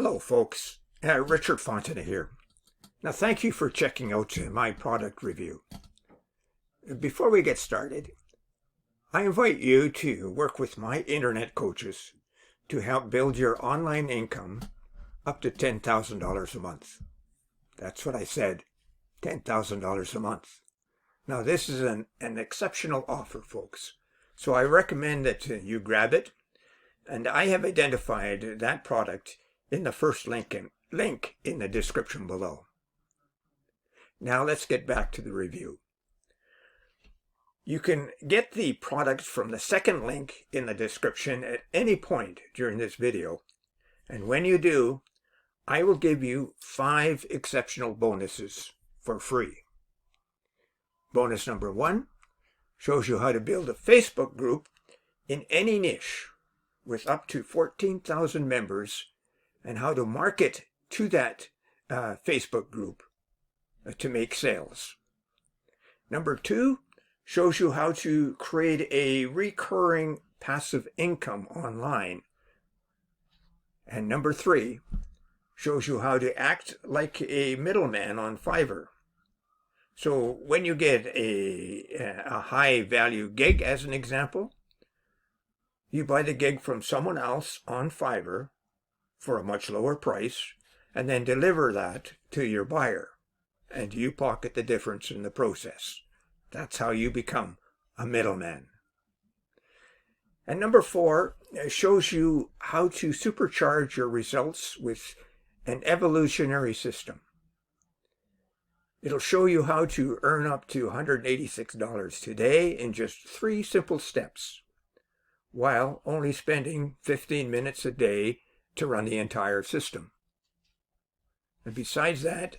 Hello folks, Richard Fontana here. Now thank you for checking out my product review. Before we get started, I invite you to work with my internet coaches to help build your online income up to $10,000 a month. That's what I said, $10,000 a month. Now this is an exceptional offer, folks, so I recommend that you grab it, and I have identified that product in the first link in the description below. Now let's get back to the review. You can get the product from the second link in the description at any point during this video, and when you do, I will give you 5 exceptional bonuses for free. Bonus number 1 shows you how to build a Facebook group in any niche with up to 14,000 members and how to market to that Facebook group to make sales. Number 2 shows you how to create a recurring passive income online. And number 3 shows you how to act like a middleman on Fiverr. So when you get a high value gig, as an example, you buy the gig from someone else on Fiverr for a much lower price and then deliver that to your buyer, and you pocket the difference in the process. That's how you become a middleman. And number 4 shows you how to supercharge your results with an evolutionary system. It'll show you how to earn up to $186 today in just 3 simple steps, while only spending 15 minutes a day to run the entire system. And besides that,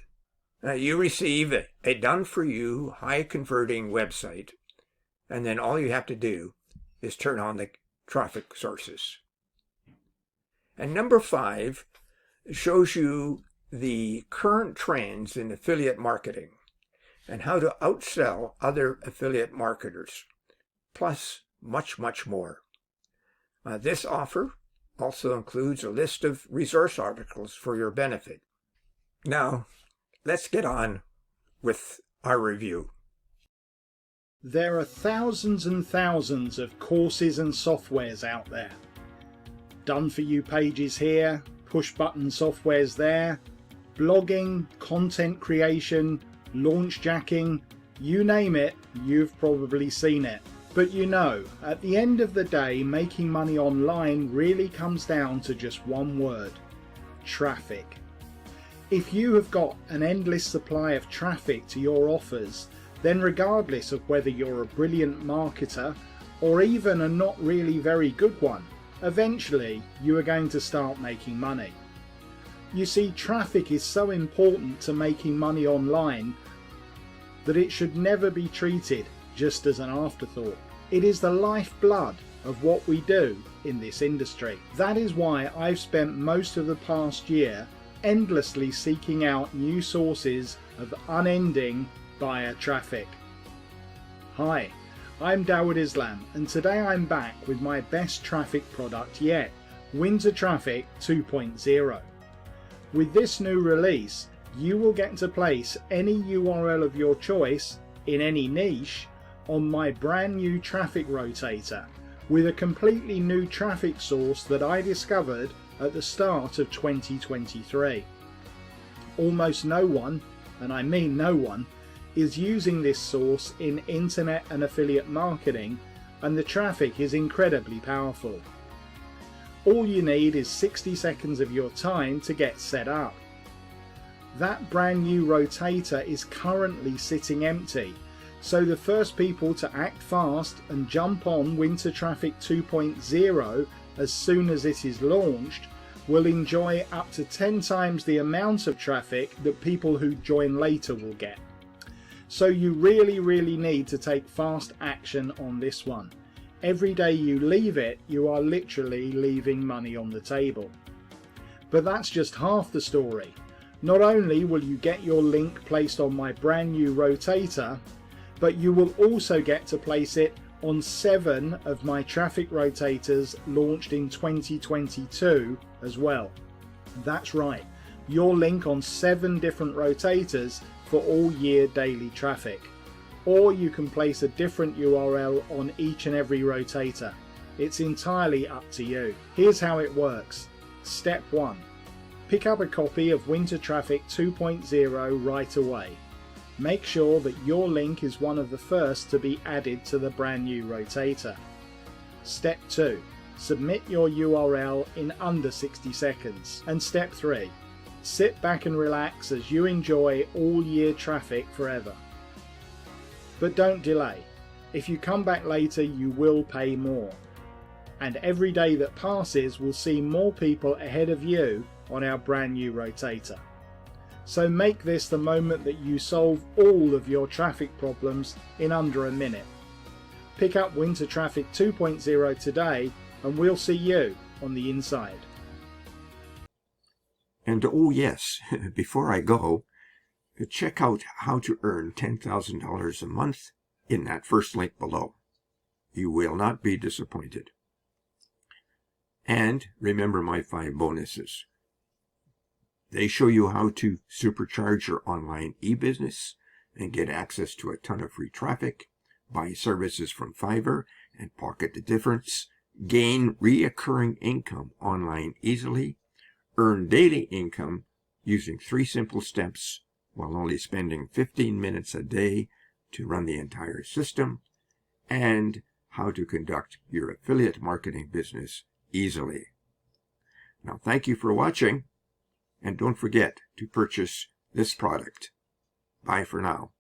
you receive a done-for-you, high-converting website, and then all you have to do is turn on the traffic sources. And number 5 shows you the current trends in affiliate marketing and how to outsell other affiliate marketers, plus much, much more. This offer also includes a list of resource articles for your benefit. Now, let's get on with our review. There are thousands and thousands of courses and softwares out there. Done-for-you pages here, push-button softwares there, blogging, content creation, launch jacking, you name it, you've probably seen it. But you know, at the end of the day, making money online really comes down to just one word: traffic. If you have got an endless supply of traffic to your offers, then regardless of whether you're a brilliant marketer or even a not really very good one, eventually you are going to start making money. You see, traffic is so important to making money online that it should never be treated just as an afterthought. It is the lifeblood of what we do in this industry. That is why I've spent most of the past year endlessly seeking out new sources of unending buyer traffic. Hi, I'm Dawud Islam, and today I'm back with my best traffic product yet, Winter Traffic 2.0. With this new release, you will get to place any URL of your choice in any niche on my brand new traffic rotator with a completely new traffic source that I discovered at the start of 2023. Almost no one, and I mean no one, is using this source in internet and affiliate marketing, and the traffic is incredibly powerful. All you need is 60 seconds of your time to get set up. That brand new rotator is currently sitting empty, so the first people to act fast and jump on Winter Traffic 2.0 as soon as it is launched will enjoy up to 10 times the amount of traffic that people who join later will get. So you really need to take fast action on this one. Every day you leave it, you are literally leaving money on the table. But that's just half the story. Not only will you get your link placed on my brand new rotator, but you will also get to place it on 7 of my traffic rotators launched in 2022 as well. That's right, your link on 7 different rotators for all year daily traffic. Or you can place a different URL on each and every rotator. It's entirely up to you. Here's how it works. Step 1. Pick up a copy of Winter Traffic 2.0 right away. Make sure that your link is one of the first to be added to the brand new rotator. Step 2. Submit your URL in under 60 seconds. And step 3. Sit back and relax as you enjoy all year traffic forever. But don't delay. If you come back later, you will pay more. And every day that passes will see more people ahead of you on our brand new rotator. So make this the moment that you solve all of your traffic problems in under a minute. Pick up Winter Traffic 2.0 today and we'll see you on the inside. And oh yes, before I go, check out how to earn $10,000 a month in that first link below. You will not be disappointed. And remember my 5 bonuses. They show you how to supercharge your online e-business and get access to a ton of free traffic, buy services from Fiverr and pocket the difference, gain reoccurring income online easily, earn daily income using 3 simple steps while only spending 15 minutes a day to run the entire system, and how to conduct your affiliate marketing business easily. Now, thank you for watching, and don't forget to purchase this product. Bye for now.